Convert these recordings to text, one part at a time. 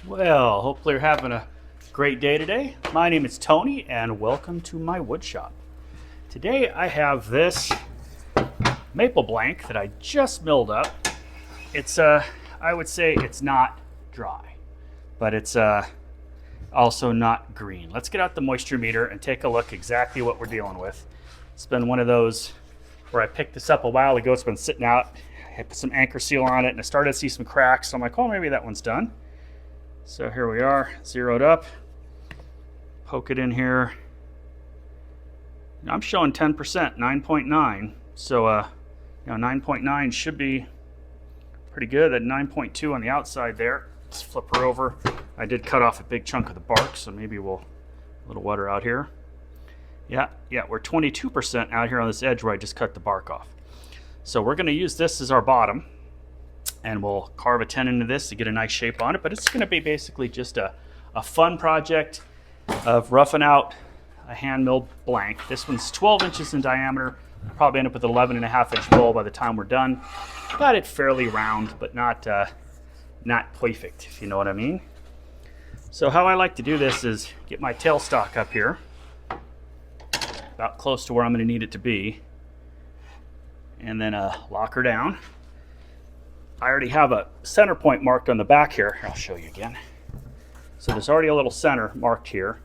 Well, hopefully you're having a great day today. My name is Tony and welcome to my wood shop. Today I have this maple blank that I just milled up. It's I would say it's not dry, but it's also not green. Let's get out the moisture meter and take a look exactly what we're dealing with. It's been one of those where I picked this up a while ago. It's been sitting out. I put some anchor seal on it and I started to see some cracks. So I'm like, oh, maybe that one's done. So here we are, zeroed up. Poke it in here. I'm showing 10%, 9.9. So 9.9 should be pretty good. That 9.2 on the outside there. Let's flip her over. I did cut off a big chunk of the bark, so maybe we'll a little wetter out here. Yeah, we're 22% out here on this edge where I just cut the bark off. So we're going to use this as our bottom, and we'll carve a tenon into this to get a nice shape on it. But it's going to be basically just a fun project of roughing out a hand milled blank. This one's 12 inches in diameter. We'll probably end up with an 11.5-inch bowl by the time we're done. Got it fairly round, but not perfect, if you know what I mean. So how I like to do this is get my tailstock up here, about close to where I'm going to need it to be, and then lock her down. I already have a center point marked on the back here. I'll show you again. So there's already a little center marked here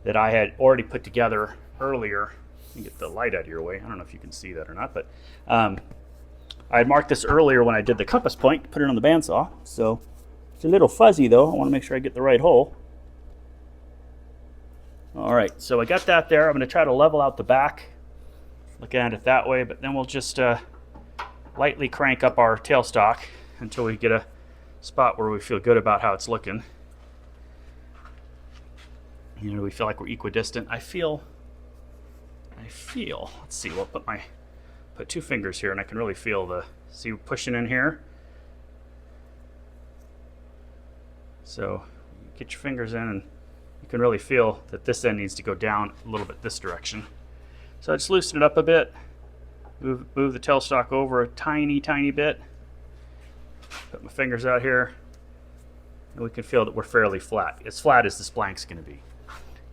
that I had already put together earlier. Let me get the light out of your way. I don't know if you can see that or not, but I had marked this earlier when I did the compass point, put it on the bandsaw. So it's a little fuzzy though. I want to make sure I get the right hole. All right, so I got that there. I'm going to try to level out the back, looking at it that way, but then we'll just lightly crank up our tailstock until we get a spot where we feel good about how it's looking. You know, we feel like we're equidistant. I feel, let's see, we'll put two fingers here and I can really feel see, we're pushing in here. So get your fingers in and you can really feel that this end needs to go down a little bit this direction. So I just loosen it up a bit, move the tailstock over a tiny bit, put my fingers out here, and we can feel that we're fairly flat, as flat as this blank's going to be.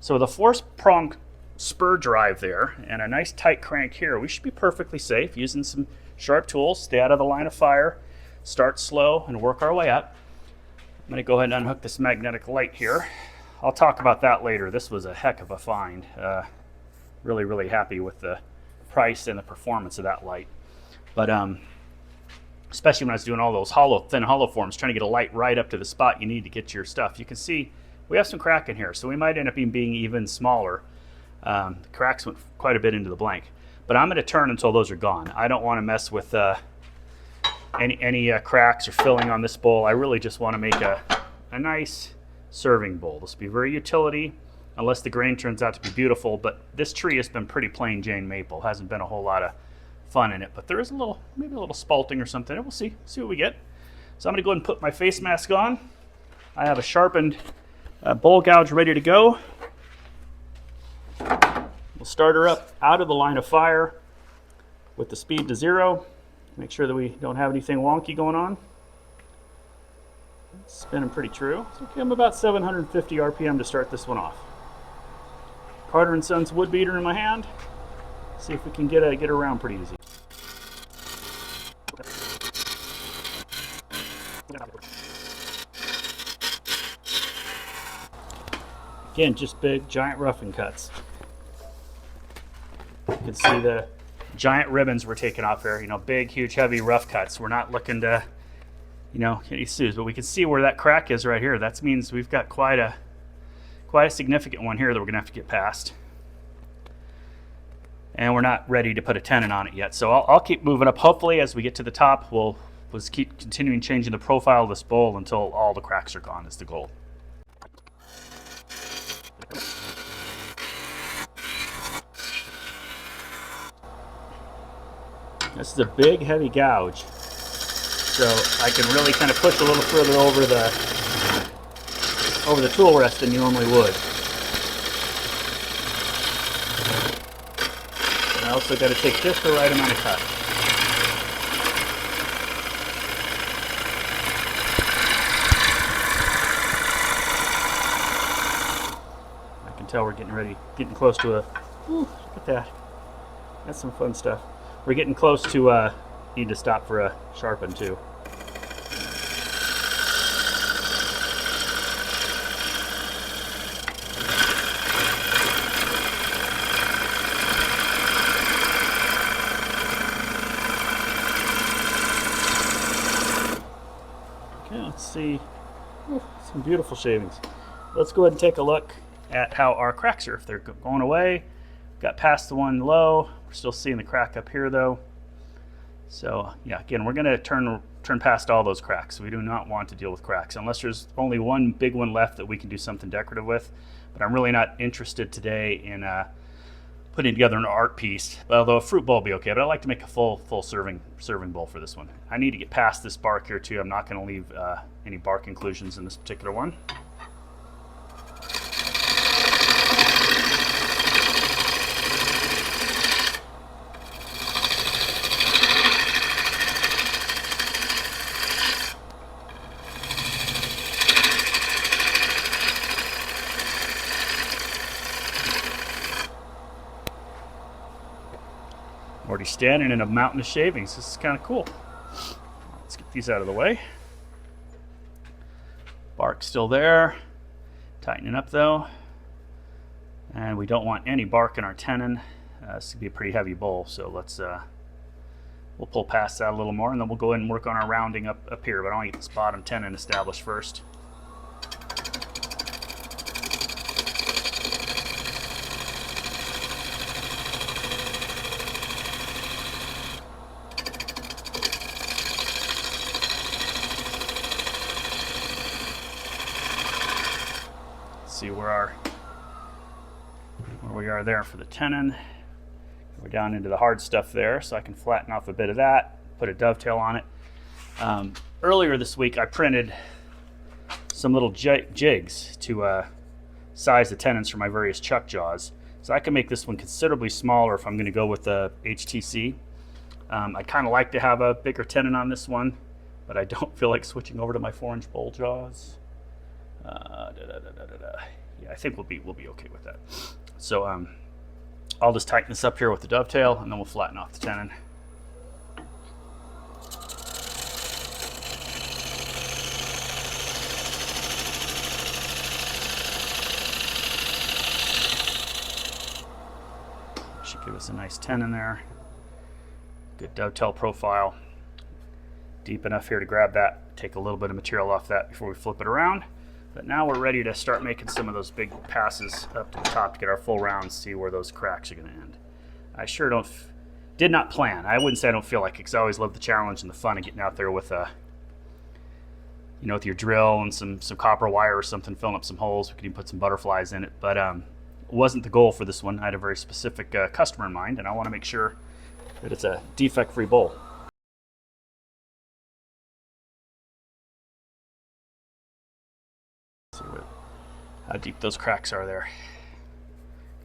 So with a 4-prong spur drive there and a nice tight crank here, we should be perfectly safe using some sharp tools, stay out of the line of fire, start slow, and work our way up. I'm going to go ahead and unhook this magnetic light here. I'll talk about that later. This was a heck of a find. Really happy with the price and the performance of that light. But especially when I was doing all those thin hollow forms, trying to get a light right up to the spot you need to get your stuff. You can see we have some crack in here, so we might end up being even smaller. The cracks went quite a bit into the blank. But I'm going to turn until those are gone. I don't want to mess with any cracks or filling on this bowl. I really just want to make a nice serving bowl. This will be very utility, unless the grain turns out to be beautiful, but this tree has been pretty plain Jane maple. Hasn't been a whole lot of fun in it, but there is maybe a little spalting or something. We'll see what we get. So I'm going to go ahead and put my face mask on. I have a sharpened bowl gouge ready to go. We'll start her up out of the line of fire with the speed to 0. Make sure that we don't have anything wonky going on. It's spinning pretty true. So I'm about 750 RPM to start this one off. Carter & Sons wood beater in my hand. See if we can get around pretty easy. Again, just big, giant roughing cuts. You can see the giant ribbons we're taking off here. You know, big, huge, heavy, rough cuts. We're not looking to, get any sues, but we can see where that crack is right here. That means we've got quite a significant one here that we're gonna have to get past. And we're not ready to put a tenon on it yet. So I'll keep moving up. Hopefully as we get to the top, we'll just keep continuing changing the profile of this bowl until all the cracks are gone is the goal. This is a big, heavy gouge. So I can really kind of push a little further over the tool rest than you normally would. And I also got to take just the right amount of cut. can tell we're getting close to a, ooh, look at that. That's some fun stuff. We're getting close to, need to stop for a sharpen too. Okay, let's see. Ooh, some beautiful shavings. Let's go ahead and take a look at how our cracks are. If they're going away, got past the one low. We're still seeing the crack up here though. So yeah, again, we're gonna turn past all those cracks. We do not want to deal with cracks unless there's only one big one left that we can do something decorative with. But I'm really not interested today in putting together an art piece. Although a fruit bowl will be okay, but I like to make a full serving bowl for this one. I need to get past this bark here too. I'm not gonna leave any bark inclusions in this particular one. Already standing in a mountain of shavings. This is kind of cool. Let's get these out of the way. Bark still there. Tightening up though. And we don't want any bark in our tenon. This could be a pretty heavy bowl, so let's we'll pull past that a little more, and then we'll go in and work on our rounding up here. But I want to get this bottom tenon established first. See where we are there for the tenon. We're down into the hard stuff there, so I can flatten off a bit of that, put a dovetail on it. Earlier this week I printed some little jigs to size the tenons for my various chuck jaws, so I can make this one considerably smaller if I'm going to go with the HTC. I kind of like to have a bigger tenon on this one, but I don't feel like switching over to my 4-inch bowl jaws. Yeah, I think we'll be okay with that. So I'll just tighten this up here with the dovetail, and then we'll flatten off the tenon. Should give us a nice tenon there. Good dovetail profile. Deep enough here to grab that. Take a little bit of material off that before we flip it around. But now we're ready to start making some of those big passes up to the top to get our full round, see where those cracks are going to end. I sure did not plan. I wouldn't say I don't feel like it, because I always love the challenge and the fun of getting out there with with your drill and some copper wire or something, filling up some holes. We could even put some butterflies in it, but it wasn't the goal for this one. I had a very specific customer in mind, and I want to make sure that it's a defect-free bowl. See how deep those cracks are there.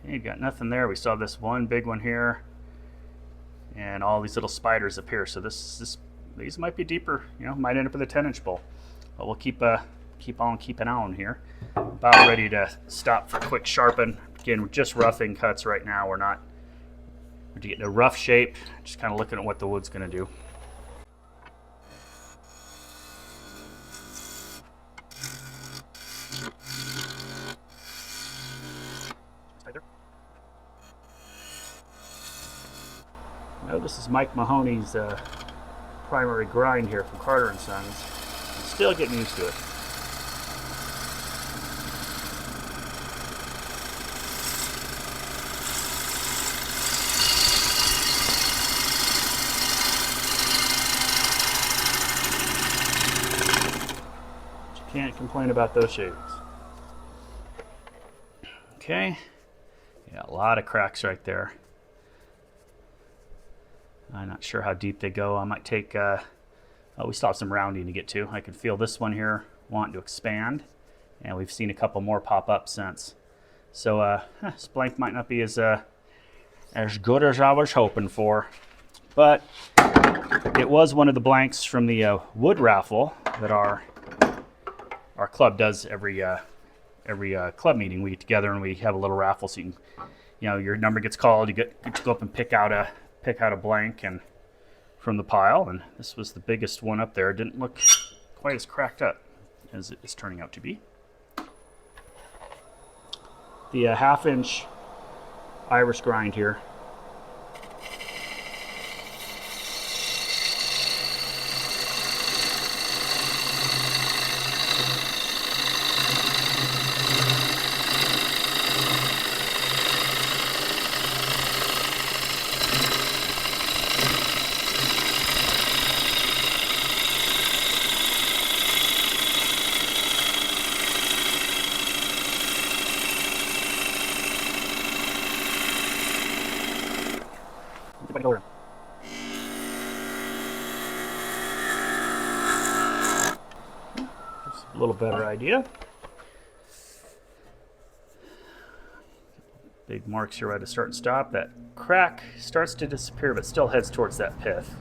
Okay, you got nothing there. We saw this one big one here, and all these little spiders up here. So these might be deeper. Might end up with a 10-inch bowl. But we'll keep on keeping on here. About ready to stop for a quick sharpen. Again, we're just roughing cuts right now. We're getting a rough shape. Just kind of looking at what the wood's going to do. Now this is Mike Mahoney's primary grind here from Carter & Sons. I'm still getting used to it. But you can't complain about those shavings. Okay, yeah, a lot of cracks right there. I'm not sure how deep they go. I might take, we still have some rounding to get to. I can feel this one here wanting to expand, and we've seen a couple more pop up since. So this blank might not be as good as I was hoping for, but it was one of the blanks from the wood raffle that our club does every club meeting we get together and we have a little raffle. So you can, your number gets called. You get to go up and pick out a blank and from the pile. And this was the biggest one up there. It didn't look quite as cracked up as it is turning out to be. The 1/2-inch Irish grind here. Just a little better idea. Big marks here right to start and stop. That crack starts to disappear but still heads towards that pith.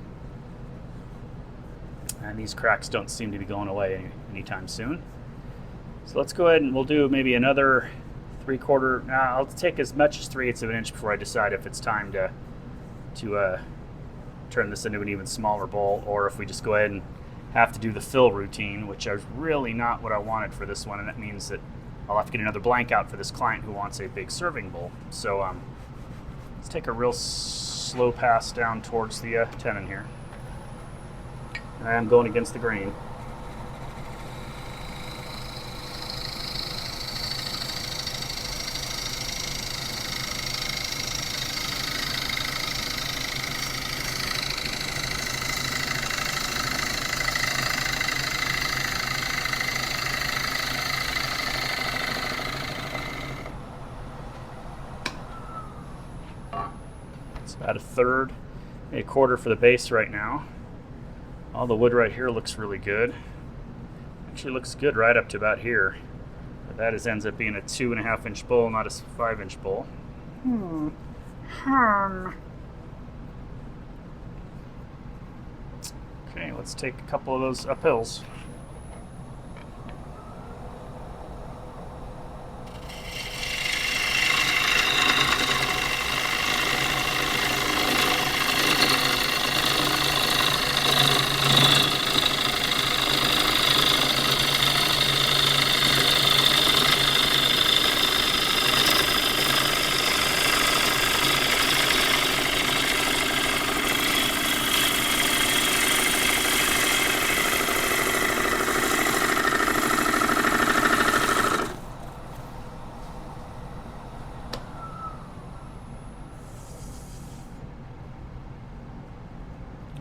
And these cracks don't seem to be going away anytime soon. So let's go ahead and we'll do maybe another 3/4. Now I'll take as much as 3/8 of an inch before I decide if it's time to turn this into an even smaller bowl, or if we just go ahead and have to do the fill routine, which is really not what I wanted for this one, and that means that I'll have to get another blank out for this client who wants a big serving bowl. So let's take a real slow pass down towards the tenon here. And I'm going against the grain. About 1/3, maybe 1/4 for the base right now. All the wood right here looks really good. Actually looks good right up to about here. But that ends up being a 2.5-inch bowl, not a 5-inch bowl. Okay, let's take a couple of those uphills.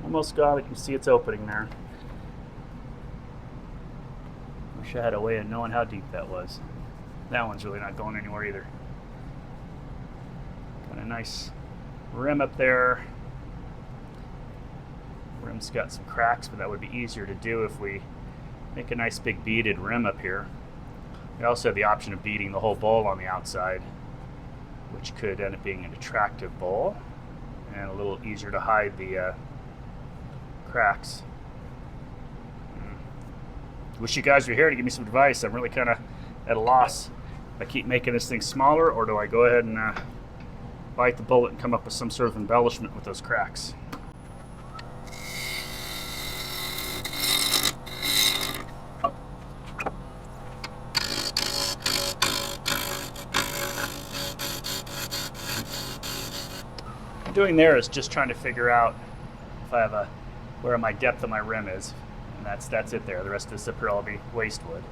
Almost got it. You can see it's opening there. Wish I had a way of knowing how deep that was. That one's really not going anywhere either. Got a nice rim up there. Rim's got some cracks, but that would be easier to do if we make a nice big beaded rim up here. We also have the option of beading the whole bowl on the outside, which could end up being an attractive bowl and a little easier to hide the cracks. Wish you guys were here to give me some advice. I'm really kind of at a loss. If I keep making this thing smaller, or do I go ahead and bite the bullet and come up with some sort of embellishment with those cracks? What I'm doing there is just trying to figure out if I have where my depth of my rim is, and that's it there. The rest of this up here will be waste wood.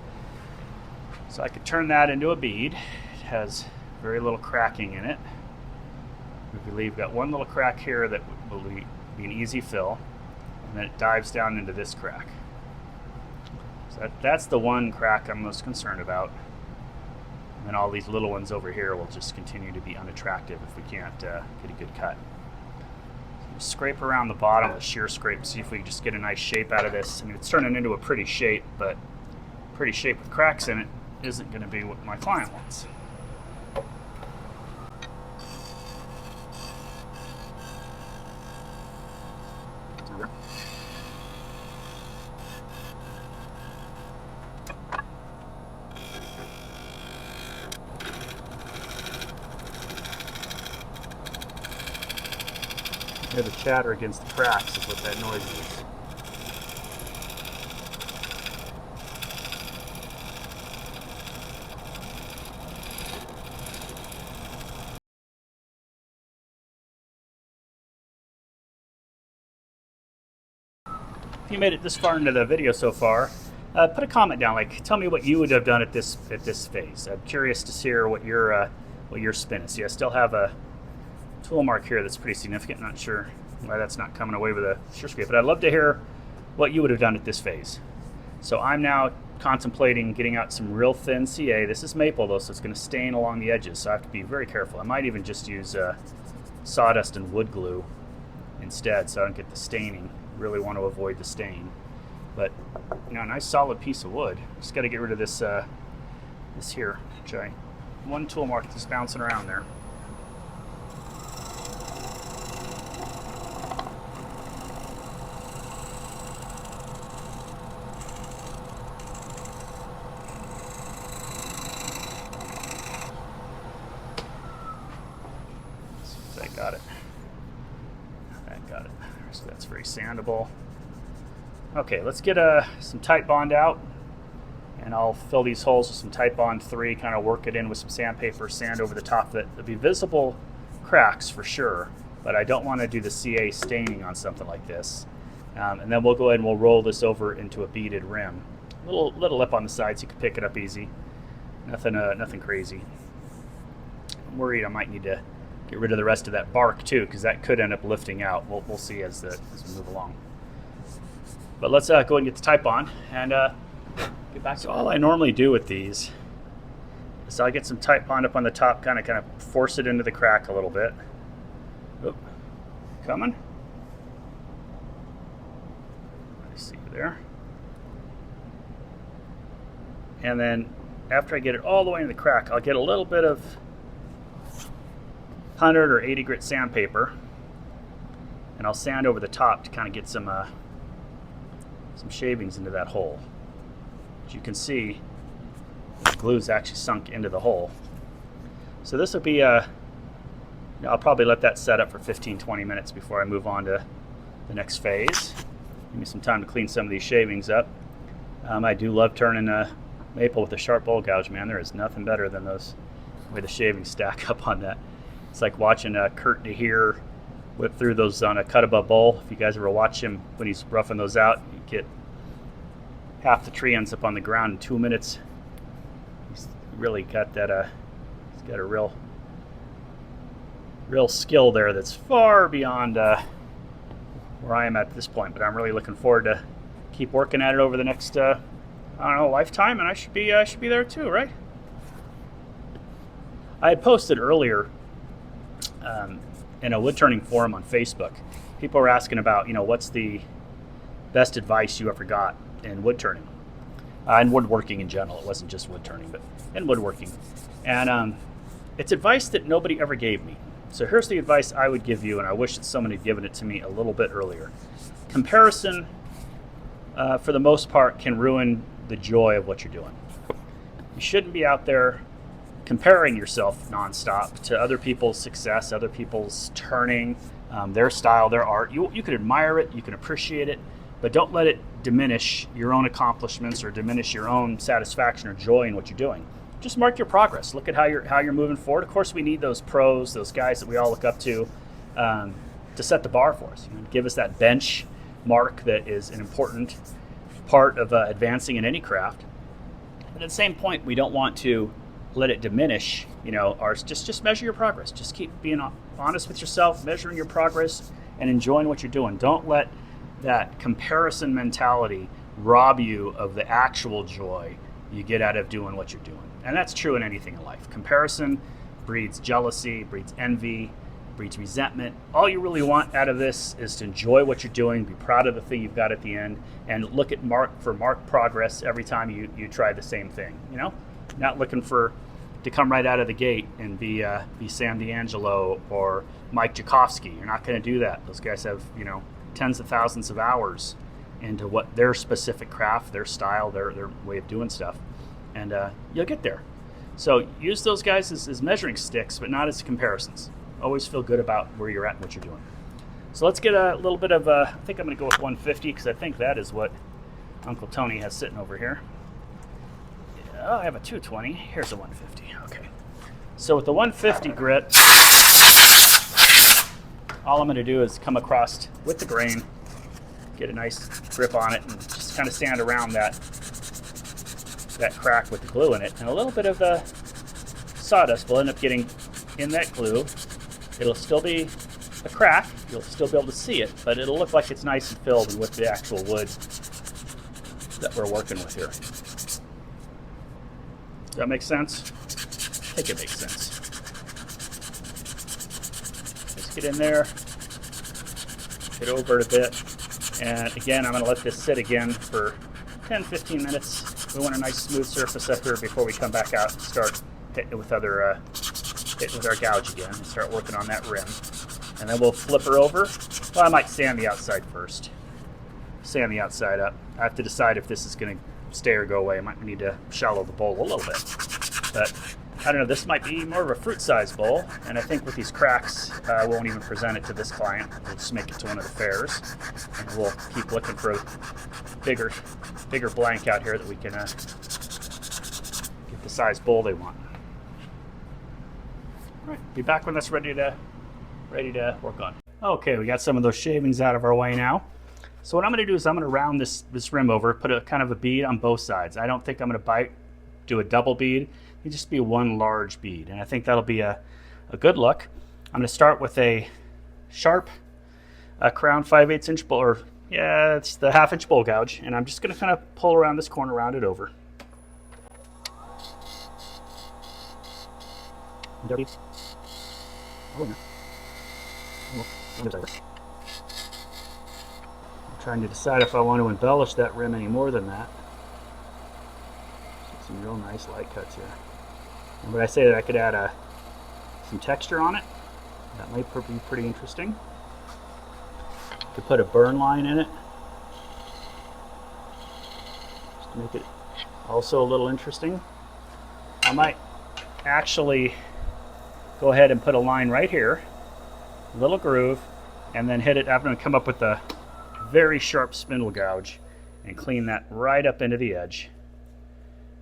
So I could turn that into a bead. It has very little cracking in it. We believe we've got one little crack here that will be an easy fill, and then it dives down into this crack. So that's the one crack I'm most concerned about. And then all these little ones over here will just continue to be unattractive if we can't get a good cut. Scrape around the bottom with a shear scrape, see if we can just get a nice shape out of this. I mean, it's turning into a pretty shape, but pretty shape with cracks in it isn't going to be what my client wants. Hear the chatter against the cracks is what that noise is. If you made it this far into the video so far, put a comment down. Like, tell me what you would have done at this phase. I'm curious to hear what your spin is. See, I still have a tool mark here that's pretty significant. Not sure why that's not coming away with a shear scrape, but I'd love to hear what you would have done at this phase. So I'm now contemplating getting out some real thin CA. This is maple though, so it's going to stain along the edges, so I have to be very careful. I might even just use sawdust and wood glue instead, so I don't get the staining. Really want to avoid the stain. But you know, a nice solid piece of wood. Just got to get rid of this this here, which one tool mark that's bouncing around there. I got it. I got it. So that's very sandable. Okay, let's get some Titebond out, and I'll fill these holes with some Titebond 3, kind of work it in with some sandpaper, sand over the top of it. There'll be visible cracks for sure, but I don't want to do the CA staining on something like this. And then we'll go ahead and we'll roll this over into a beaded rim. Little lip on the side so you can pick it up easy. Nothing crazy. I'm worried I might need to get rid of the rest of that bark too, because that could end up lifting out. We'll see as we move along. But let's go ahead and get the Titebond and get back. So all I normally do with these is I get some Titebond up on the top, kind of force it into the crack a little bit. Oop, coming. I see you there. And then after I get it all the way into the crack, I'll get a little bit of 100 or 80 grit sandpaper, and I'll sand over the top to kind of get some shavings into that hole. As you can see, the glue's actually sunk into the hole. So this will be I'll probably let that set up for 15-20 minutes before I move on to the next phase. Give me some time to clean some of these shavings up. I do love turning maple with a sharp bowl gouge, man. There is nothing better than those, the way the shavings stack up on that. It's like watching Kurt DeHeer whip through those on a cut above bowl. If you guys ever watch him when he's roughing those out, you get half the tree ends up on the ground in 2 minutes. He's really got that. He's got a real skill there that's far beyond where I am at this point. But I'm really looking forward to keep working at it over the next I don't know, lifetime, and I should be there too, right? I had posted earlier in a woodturning forum on Facebook. People were asking about, what's the best advice you ever got in woodturning, and woodworking in general. It wasn't just woodturning, but in woodworking. And it's advice that nobody ever gave me. So here's the advice I would give you, and I wish that someone had given it to me a little bit earlier. Comparison, for the most part, can ruin the joy of what you're doing. You shouldn't be out there comparing yourself nonstop to other people's success, other people's turning, their style, their art. You can admire it, you can appreciate it, but don't let it diminish your own accomplishments or diminish your own satisfaction or joy in what you're doing. Just mark your progress. Look at how you're moving forward. Of course, we need those pros, those guys that we all look up to set the bar for us. Give us that bench mark that is an important part of advancing in any craft. But at the same point, we don't want to let it diminish, just measure your progress. Just keep being honest with yourself, measuring your progress, and enjoying what you're doing. Don't let that comparison mentality rob you of the actual joy you get out of doing what you're doing. And that's true in anything in life. Comparison breeds jealousy, breeds envy, breeds resentment. All you really want out of this is to enjoy what you're doing, be proud of the thing you've got at the end, and look at marked progress every time you try the same thing. Not looking to come right out of the gate and be Sam D'Angelo or Mike Jakovsky. You're not going to do that. Those guys have tens of thousands of hours into what their specific craft, their style, their way of doing stuff, and you'll get there. So use those guys as measuring sticks, but not as comparisons. Always feel good about where you're at and what you're doing. So let's get a little bit of, I think I'm going to go with 150 because I think that is what Uncle Tony has sitting over here. Oh, I have a 220. Here's a 150. Okay. So with the 150 grit, all I'm going to do is come across with the grain, get a nice grip on it, and just kind of sand around that crack with the glue in it. And a little bit of the sawdust will end up getting in that glue. It'll still be a crack. You'll still be able to see it, but it'll look like it's nice and filled with the actual wood that we're working with here. Does that make sense? I think it makes sense. Let's get in there, get over it a bit, and again, I'm going to let this sit again for 10-15 minutes. We want a nice smooth surface up here before we come back out and start hitting it with other, hitting with our gouge again and start working on that rim. And then we'll flip her over. Well, I might sand the outside first. Sand the outside up. I have to decide if this is going to stay or go away. I might need to shallow the bowl a little bit. But I don't know, this might be more of a fruit size bowl. And I think with these cracks, I won't even present it to this client. We'll just make it to one of the fairs. And we'll keep looking for a bigger blank out here that we can get the size bowl they want. All right, be back when that's ready to work on. Okay, we got some of those shavings out of our way now. So what I'm going to do is I'm going to round this rim over, put a kind of a bead on both sides. I don't think I'm going to do a double bead. It'll just be one large bead, and I think that'll be a good look. I'm going to start with a sharp crown 5/8 inch bowl, or yeah, it's the 1/2 inch bowl gouge, and I'm just going to kind of pull around this corner, round it over. I'm trying to decide if I want to embellish that rim any more than that. Some real nice light cuts here. And but I say that I could add some texture on it. That might be pretty interesting. Could put a burn line in it, just to make it also a little interesting. I might actually go ahead and put a line right here, a little groove, and then hit it. I'm going to come up with a very sharp spindle gouge and clean that right up into the edge.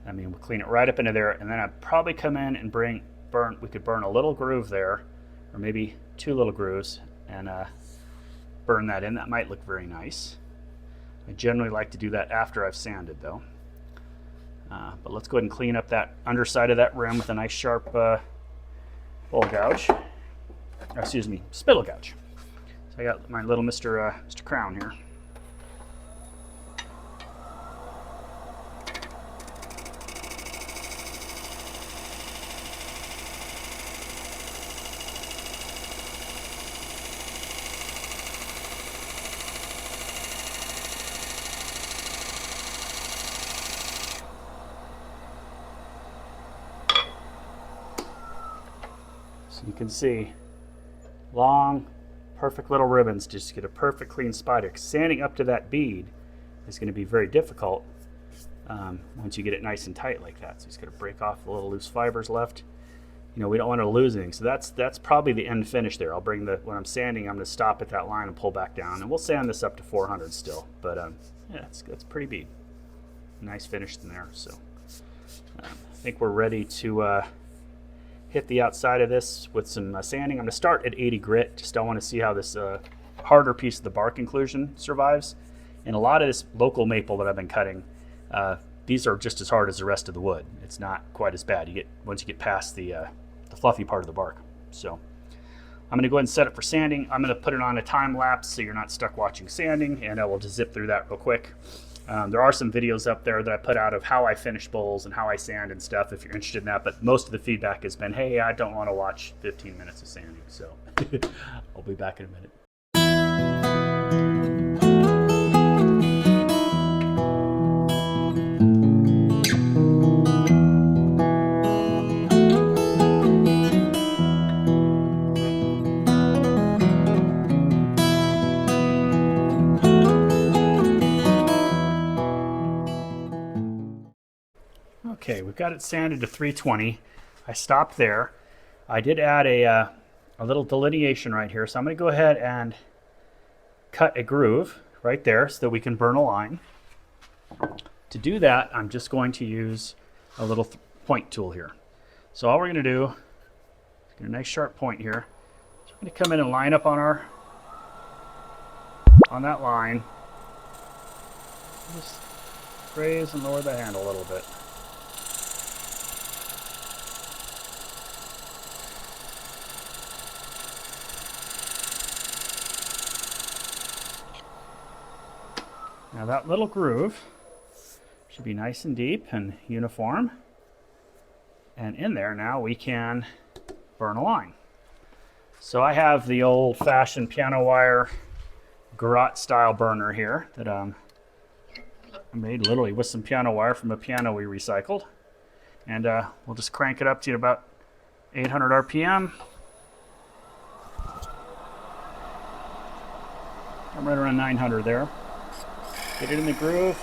I mean, we'll clean it right up into there, and then I'd probably come in and we could burn a little groove there, or maybe 2 little grooves, and burn that in. That might look very nice. I generally like to do that after I've sanded though. But let's go ahead and clean up that underside of that rim with a nice sharp bowl gouge. Or, excuse me, spindle gouge. So I got my little Mr. Crown here. So you can see long, perfect little ribbons just to get a perfect clean spider. Sanding up to that bead is going to be very difficult once you get it nice and tight like that. So it's going to break off the little loose fibers left. You know, we don't want to lose anything. So that's probably the end finish there. I'll bring when I'm sanding, I'm going to stop at that line and pull back down, and we'll sand this up to 400 still. But yeah, that's pretty bead. Nice finish in there. So I think we're ready to hit the outside of this with some sanding. I'm going to start at 80 grit. Just don't want to see how this harder piece of the bark inclusion survives. And a lot of this local maple that I've been cutting, these are just as hard as the rest of the wood. It's not quite as bad once you get past the fluffy part of the bark. So I'm going to go ahead and set it for sanding. I'm going to put it on a time lapse so you're not stuck watching sanding, and I will just zip through that real quick. There are some videos up there that I put out of how I finish bowls and how I sand and stuff if you're interested in that, but most of the feedback has been, hey, I don't want to watch 15 minutes of sanding, so I'll be back in a minute. Okay, we've got it sanded to 320. I stopped there. I did add a little delineation right here, so I'm going to go ahead and cut a groove right there so that we can burn a line. To do that, I'm just going to use a little point tool here. So all we're going to do is get a nice sharp point here. So we're going to come in and line up on that line. Just raise and lower the handle a little bit. Now that little groove should be nice and deep and uniform. And in there now we can burn a line. So I have the old-fashioned piano wire garrote style burner here that I made literally with some piano wire from a piano we recycled. And we'll just crank it up to about 800 RPM. I'm right around 900 there. Get it in the groove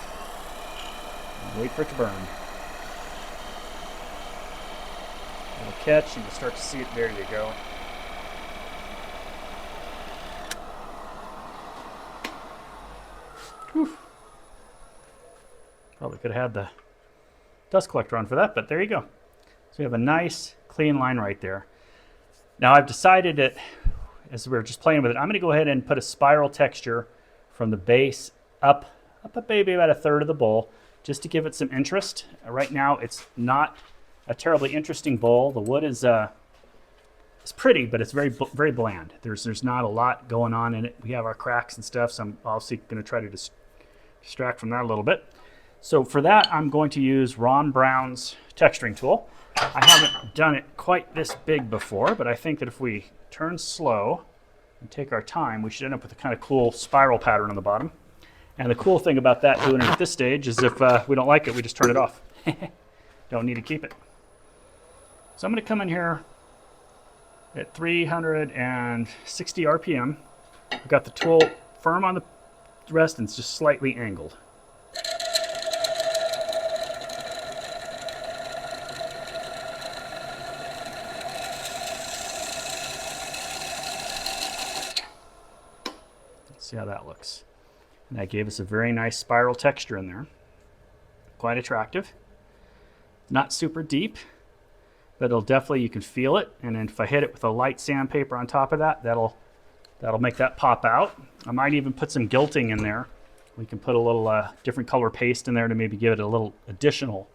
and wait for it to burn. It'll catch and you'll start to see it. There you go. Whew. Probably could have had the dust collector on for that, but there you go. So we have a nice clean line right there. Now I've decided that as we're just playing with it, I'm going to go ahead and put a spiral texture from the base up maybe about a third of the bowl, just to give it some interest. Right now it's not a terribly interesting bowl. The wood is it's pretty, but it's very bland. There's not a lot going on in it. We have our cracks and stuff, so I'm obviously going to try to distract from that a little bit. So for that, I'm going to use Ron Brown's texturing tool. I haven't done it quite this big before, but I think that if we turn slow and take our time, we should end up with a kind of cool spiral pattern on the bottom. And the cool thing about that, doing it at this stage, is if we don't like it, we just turn it off. Don't need to keep it. So I'm going to come in here at 360 RPM. I've got the tool firm on the rest and it's just slightly angled. Let's see how that looks. And that gave us a very nice spiral texture in there. Quite attractive. Not super deep, but it'll definitely, you can feel it. And then if I hit it with a light sandpaper on top of that, that'll make that pop out. I might even put some gilting in there. We can put a little different color paste in there to maybe give it a little additional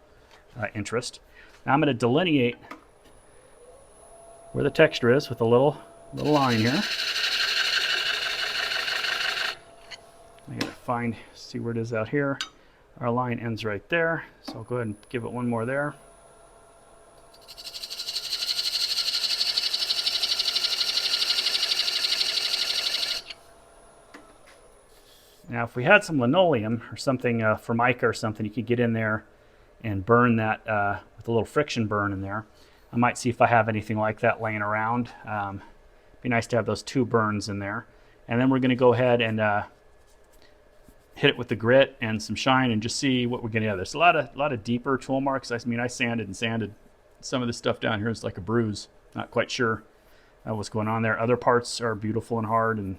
interest. Now I'm going to delineate where the texture is with a little line here. I gotta see where it is out here. Our line ends right there, so I'll go ahead and give it one more there. Now if we had some linoleum or something Formica or something, you could get in there and burn that with a little friction burn in there. I might see if I have anything like that laying around. Be nice to have those two burns in there. And then we're going to go ahead and hit it with the grit and some shine and just see what we're going to have. There's a lot of deeper tool marks. I mean, I sanded some of this stuff down here. It's like a bruise. Not quite sure what's going on there. Other parts are beautiful and hard, and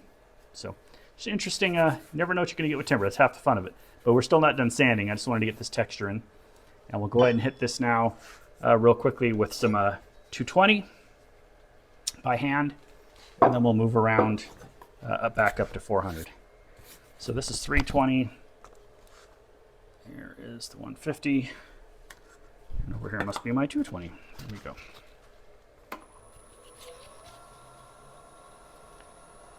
so it's interesting. Never know what you're going to get with timber. That's half the fun of it. But we're still not done sanding. I just wanted to get this texture in, and we'll go ahead and hit this now real quickly with some 220 by hand, and then we'll move around back up to 400. So this is 320. Here is the 150. And over here must be my 220. There we go.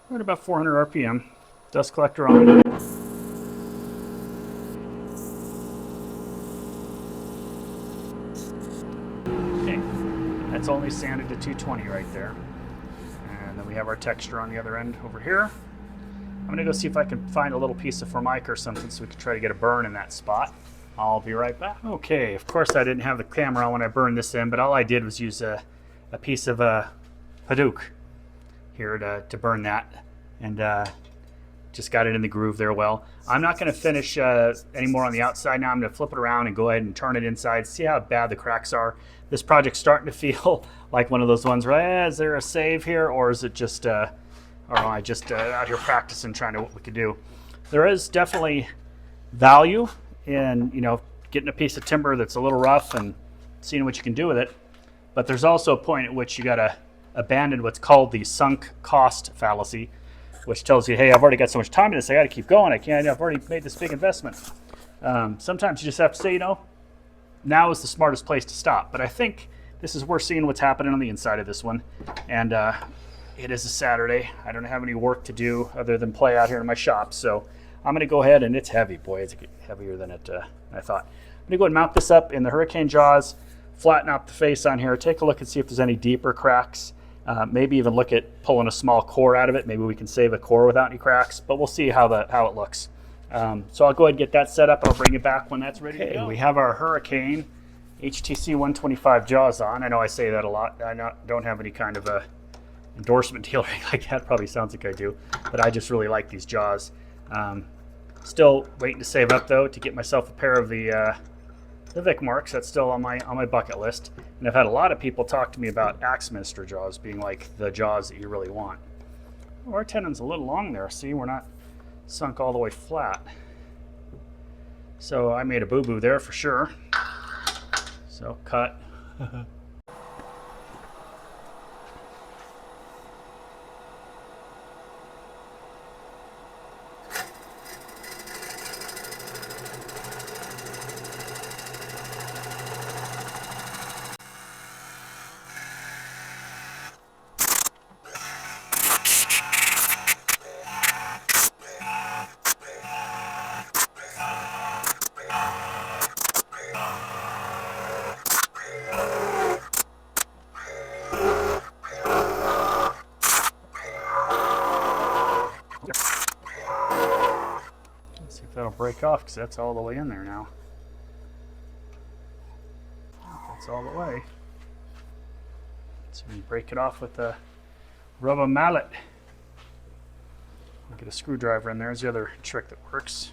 We're at about 400 RPM. Dust collector on. Okay, that's only sanded to 220 right there. And then we have our texture on the other end over here. I'm going to go see if I can find a little piece of Formica or something so we can try to get a burn in that spot. I'll be right back. Okay, of course I didn't have the camera on when I burned this in, but all I did was use a piece of Hadouk here to burn that, and just got it in the groove there well. I'm not going to finish anymore on the outside now. I'm going to flip it around and go ahead and turn it inside, see how bad the cracks are. This project's starting to feel like one of those ones where, is there a save here, or is it just or I just out here practicing, trying to what we could do. There is definitely value in, you know, getting a piece of timber that's a little rough and seeing what you can do with it. But there's also a point at which you got to abandon what's called the sunk cost fallacy, which tells you, hey, I've already got so much time in this, I got to keep going. I've already made this big investment. Sometimes you just have to say, you know, now is the smartest place to stop. But I think this is we're seeing what's happening on the inside of this one. And it is a Saturday. I don't have any work to do other than play out here in my shop. So I'm going to go ahead, and it's heavy. Boy, it's heavier than I thought. I'm going to go ahead and mount this up in the hurricane jaws, flatten out the face on here, take a look and see if there's any deeper cracks. Maybe even look at pulling a small core out of it. Maybe we can save a core without any cracks, but we'll see how it looks. So I'll go ahead and get that set up. I'll bring it back when that's ready to go. We have our Hurricane HTC 125 jaws on. I know I say that a lot. I don't have any kind of a endorsement deal or anything like that. Probably sounds like I do, but I just really like these jaws. Still waiting to save up though to get myself a pair of the Vic marks. That's still on my bucket list. And I've had a lot of people talk to me about Axminster jaws being like the jaws that you really want. Oh, our tenon's a little long there. See, we're not sunk all the way flat. So I made a boo-boo there for sure. So cut. That'll break off because that's all the way in there now. That's all the way. So we break it off with a rubber mallet. I'll get a screwdriver in there. Is the other trick that works.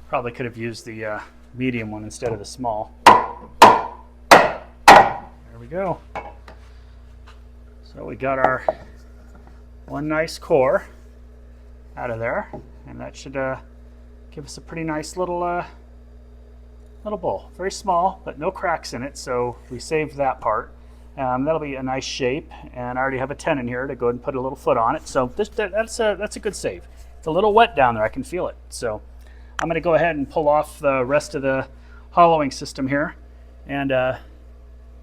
Probably could have used the medium one instead of the small. There we go. So we got our one nice core out of there, and that should give us a pretty nice little bowl. Very small, but no cracks in it, so we saved that part. That'll be a nice shape, and I already have a tenon here to go ahead and put a little foot on it. So that's a good save. It's a little wet down there. I can feel it. So I'm going to go ahead and pull off the rest of the hollowing system here, and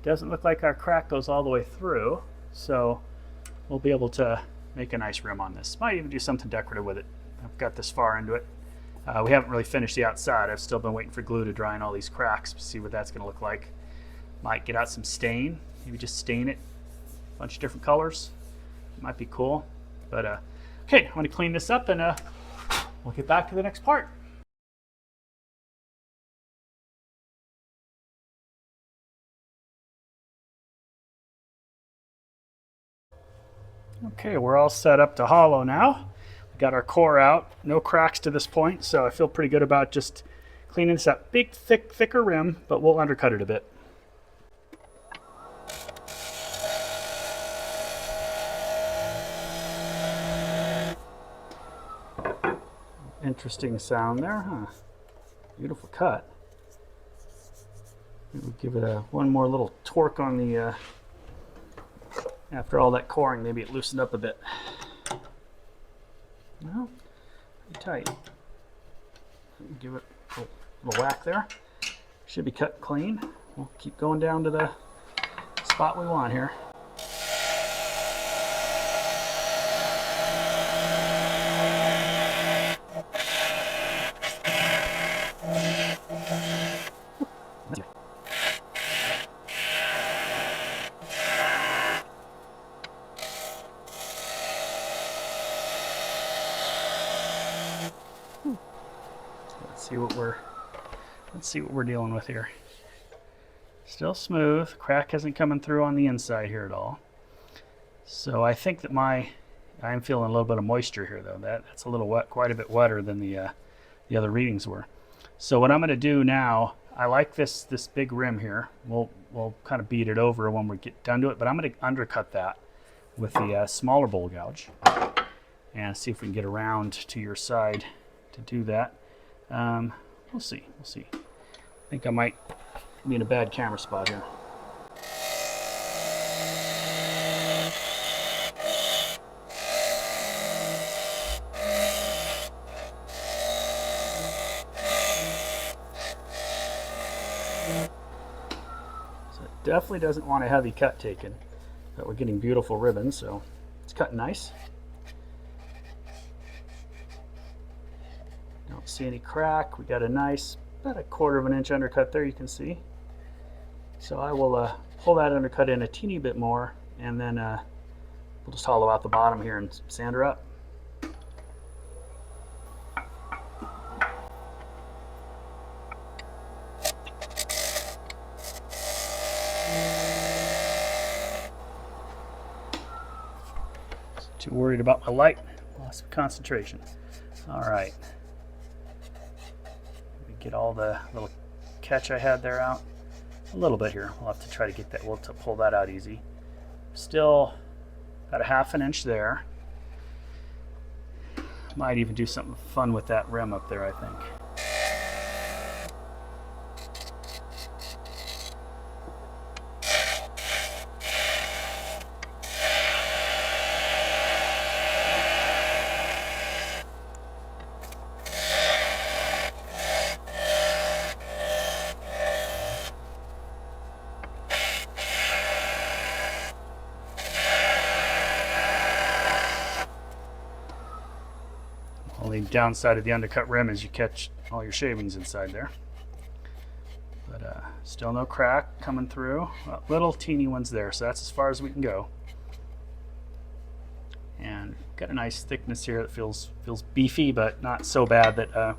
doesn't look like our crack goes all the way through, so we'll be able to make a nice rim on this. Might even do something decorative with it. I've got this far into it. We haven't really finished the outside. I've still been waiting for glue to dry on all these cracks to see what that's going to look like. Might get out some stain. Maybe just stain it a bunch of different colors. Might be cool. But okay, I'm going to clean this up, and we'll get back to the next part. Okay, we're all set up to hollow now. We got our core out, no cracks to this point, so I feel pretty good about just cleaning this up. Big, thicker rim, but we'll undercut it a bit. Interesting sound there, huh? Beautiful cut. We'll give it one more little torque on the after all that coring. Maybe it loosened up a bit. Well, pretty tight. Give it a little whack there. Should be cut clean. We'll keep going down to the spot we want here. Let's see what we're dealing with here. Still smooth. Crack isn't coming through on the inside here at all. So I think that I'm feeling a little bit of moisture here though. That's a little wet, quite a bit wetter than the other readings were. So what I'm going to do now, I like this big rim here. We'll kind of beat it over when we get done to it, but I'm going to undercut that with the smaller bowl gouge and see if we can get around to your side to do that. We'll see. I think I might be in a bad camera spot here. So it definitely doesn't want a heavy cut taken, but we're getting beautiful ribbons, so it's cutting nice. Don't see any crack. We got a nice, about a 1/4 of an inch undercut there, you can see. So I will pull that undercut in a teeny bit more, and then we'll just hollow out the bottom here and sand her up. Too worried about my light, lost concentration. All right. Get all the little catch I had there out. A little bit here. We'll have to try to get that. We'll have to pull that out easy. Still about a 1/2 inch there. Might even do something fun with that rim up there, I think. Only downside of the undercut rim is you catch all your shavings inside there. But still no crack coming through. Well, little teeny ones there, so that's as far as we can go. And got a nice thickness here that feels beefy, but not so bad that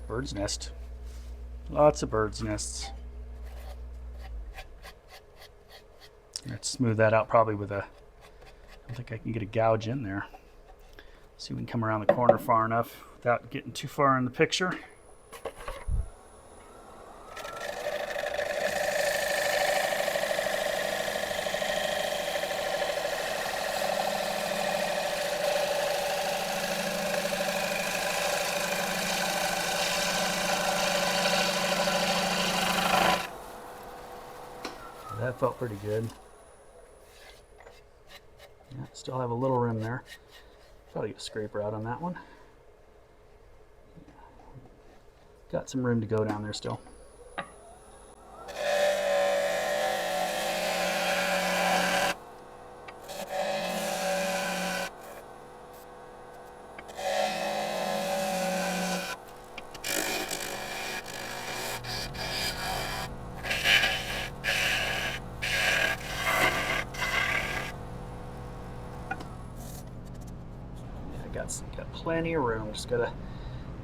bird's nest. Lots of bird's nests. I have to smooth that out probably with a, I don't think I can get a gouge in there. See if we can come around the corner far enough without getting too far in the picture. That felt pretty good. Yeah, still have a little rim there. Probably get a scraper out on that one. Got some room to go down there still. Got plenty of room, just gotta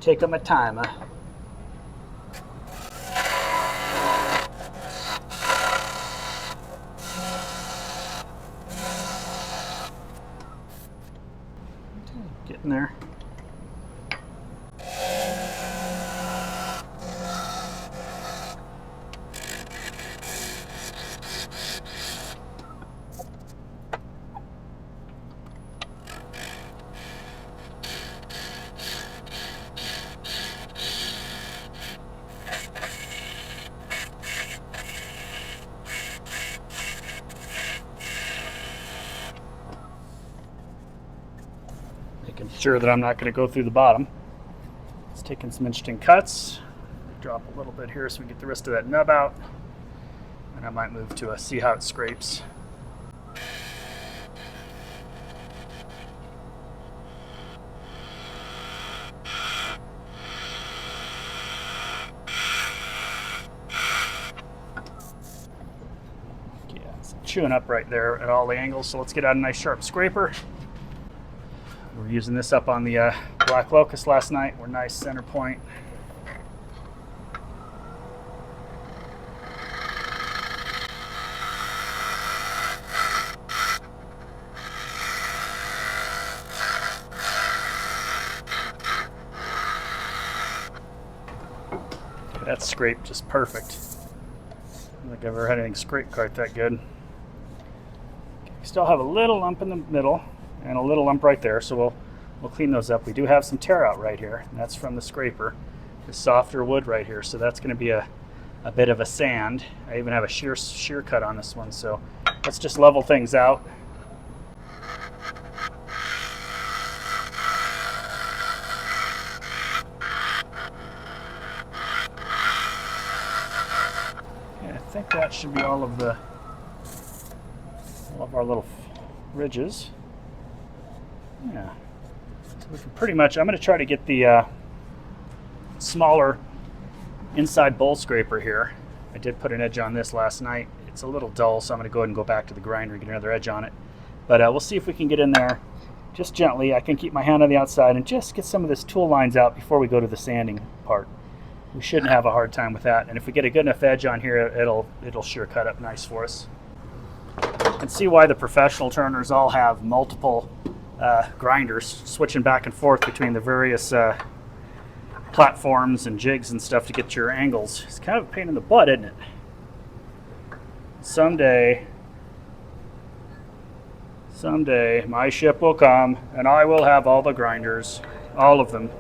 take my time. Getting there. Making sure that I'm not going to go through the bottom. It's taking some interesting cuts. Drop a little bit here so we get the rest of that nub out. And I might move to see how it scrapes. Yeah, it's chewing up right there at all the angles, so let's get out a nice sharp scraper. We were using this up on the black locust last night. We're nice center point. That's scraped just perfect. I don't think I've ever had anything scrape quite that good. Still have a little lump in the middle and a little lump right there, so we'll clean those up. We do have some tear out right here, and that's from the scraper. This softer wood right here, so that's going to be a bit of a sand. I even have a shear cut on this one, so let's just level things out. I think that should be all of our little ridges. Yeah. So we can pretty much, I'm going to try to get the smaller inside bowl scraper here. I did put an edge on this last night. It's a little dull, so I'm going to go ahead and go back to the grinder and get another edge on it. But we'll see if we can get in there just gently. I can keep my hand on the outside and just get some of this tool lines out before we go to the sanding part. We shouldn't have a hard time with that. And if we get a good enough edge on here, it'll sure cut up nice for us. You can see why the professional turners all have multiple grinders switching back and forth between the various platforms and jigs and stuff to get your angles. It's kind of a pain in the butt, isn't it? Someday my ship will come and I will have all the grinders, all of them.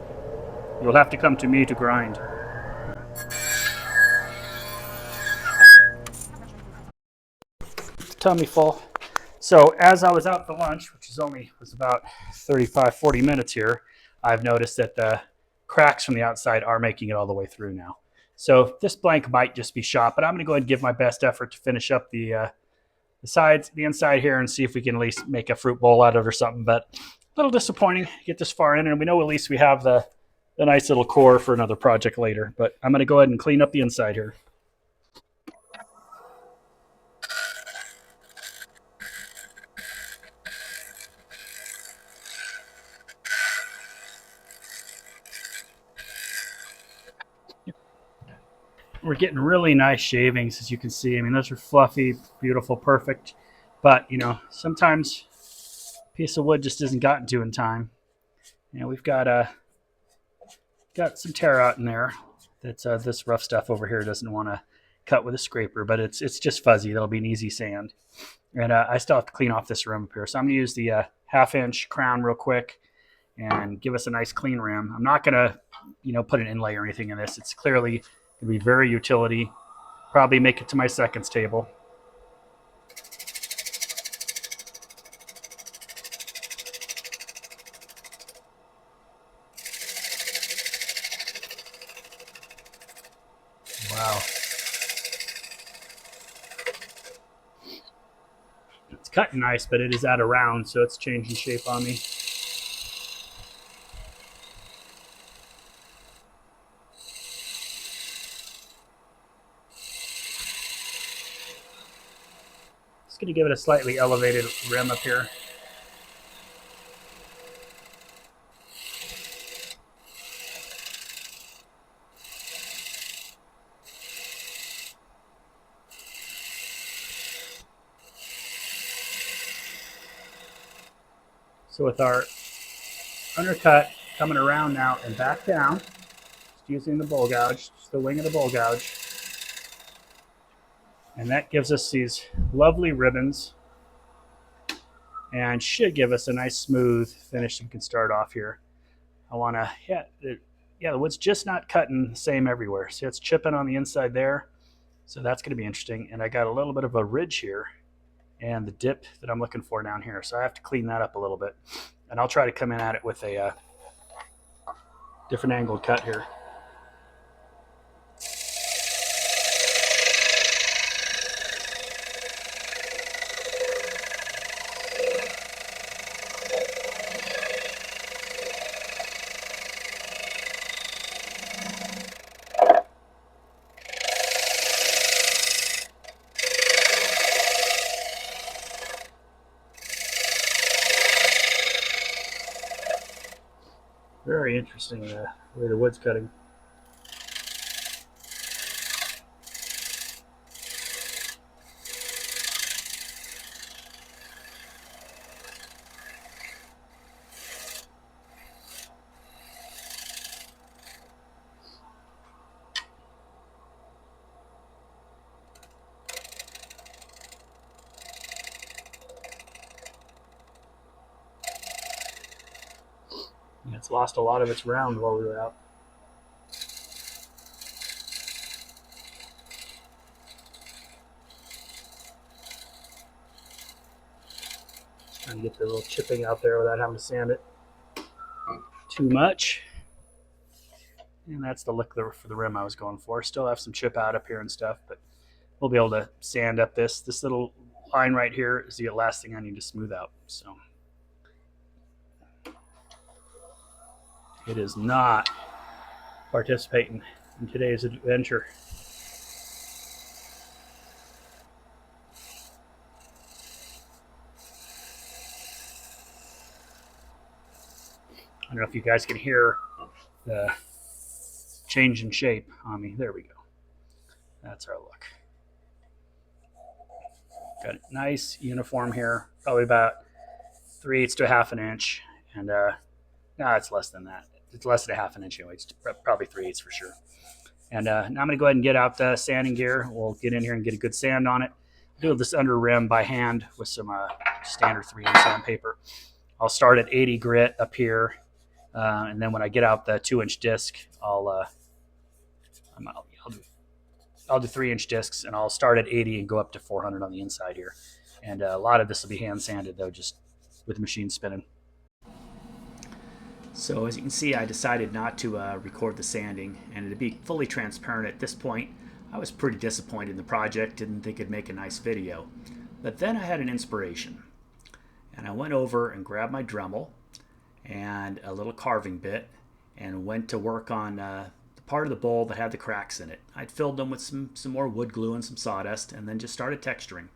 You'll have to come to me to grind. Tummy full. So as I was out for lunch, which was about 35-40 minutes here, I've noticed that the cracks from the outside are making it all the way through now. So this blank might just be shot, but I'm going to go ahead and give my best effort to finish up the sides, the inside here, and see if we can at least make a fruit bowl out of it or something. But a little disappointing to get this far in, and we know at least we have the nice little core for another project later. But I'm going to go ahead and clean up the inside here. We're getting really nice shavings, as you can see. I mean, those are fluffy, beautiful, perfect. But, you know, sometimes a piece of wood just isn't gotten to in time. You know, we've got some tear out in there. That's this rough stuff over here doesn't want to cut with a scraper, but it's just fuzzy. That'll be an easy sand. And I still have to clean off this rim up here. So I'm going to use the 1/2-inch crown real quick and give us a nice clean rim. I'm not going to, you know, put an inlay or anything in this. It's clearly going to be very utility. Probably make it to my seconds table. Wow. It's cutting nice, but it is out of round, so it's changing shape on me. Just going to give it a slightly elevated rim up here. So with our undercut coming around now and back down, just using the bowl gouge, just the wing of the bowl gouge. And that gives us these lovely ribbons and should give us a nice smooth finish we can start off here. I want to, the wood's just not cutting the same everywhere. See, it's chipping on the inside there. So that's going to be interesting. And I got a little bit of a ridge here and the dip that I'm looking for down here. So I have to clean that up a little bit. And I'll try to come in at it with a different angled cut here. Very interesting the way the wood's cutting. It's lost a lot of its round while we were out. Trying to get the little chipping out there without having to sand it too much. And that's the look for the rim I was going for. Still have some chip out up here and stuff, but we'll be able to sand up this little line right here is the last thing I need to smooth out. So it is not participating in today's adventure. I don't know if you guys can hear the change in shape on me. There we go. That's our look. Got a nice uniform here, probably about 3/8 to half an inch, and no, it's less than that. It's less than a half an inch anyway. It's probably 3/8 for sure. And now I'm going to go ahead and get out the sanding gear. We'll get in here and get a good sand on it. Do this under rim by hand with some standard 3M sandpaper. I'll start at 80 grit up here, and then when I get out the 2-inch disc, I'll do 3-inch discs, and I'll start at 80 and go up to 400 on the inside here. And a lot of this will be hand sanded though, just with the machine spinning. So as you can see, I decided not to record the sanding, and to be fully transparent at this point, I was pretty disappointed in the project, didn't think it'd make a nice video. But then I had an inspiration, and I went over and grabbed my Dremel and a little carving bit and went to work on the part of the bowl that had the cracks in it. I'd filled them with some more wood glue and some sawdust, and then just started texturing.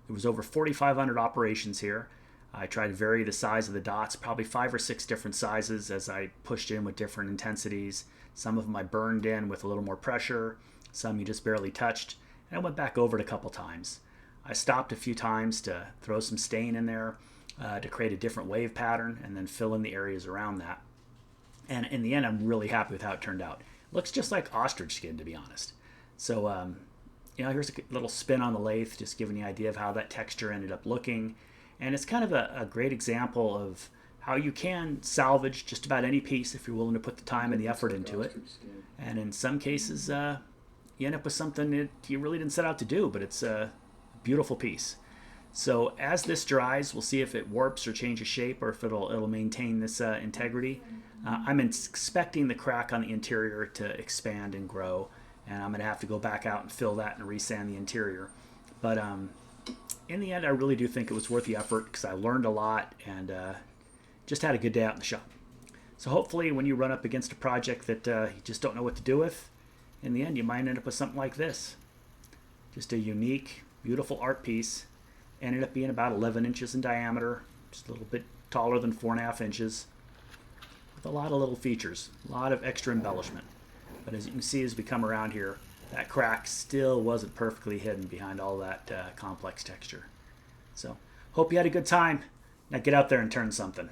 There was over 4,500 operations here. I tried to vary the size of the dots, probably 5 or 6 different sizes as I pushed in with different intensities. Some of them I burned in with a little more pressure, some you just barely touched, and I went back over it a couple times. I stopped a few times to throw some stain in there to create a different wave pattern and then fill in the areas around that. And in the end, I'm really happy with how it turned out. It looks just like ostrich skin, to be honest. So, here's a little spin on the lathe, just giving you an idea of how that texture ended up looking. And it's kind of a great example of how you can salvage just about any piece if you're willing to put the time and the effort into it. And in some cases, you end up with something that you really didn't set out to do, but it's a beautiful piece. So as this dries, we'll see if it warps or changes shape, or if it'll maintain this integrity. I'm expecting the crack on the interior to expand and grow, and I'm going to have to go back out and fill that and resand the interior. But in the end, I really do think it was worth the effort because I learned a lot and just had a good day out in the shop. So hopefully when you run up against a project that you just don't know what to do with, in the end you might end up with something like this. Just a unique, beautiful art piece. Ended up being about 11 inches in diameter, just a little bit taller than 4.5 inches, with a lot of little features, a lot of extra embellishment. But as you can see as we come around here, that crack still wasn't perfectly hidden behind all that complex texture. So, hope you had a good time. Now get out there and turn something.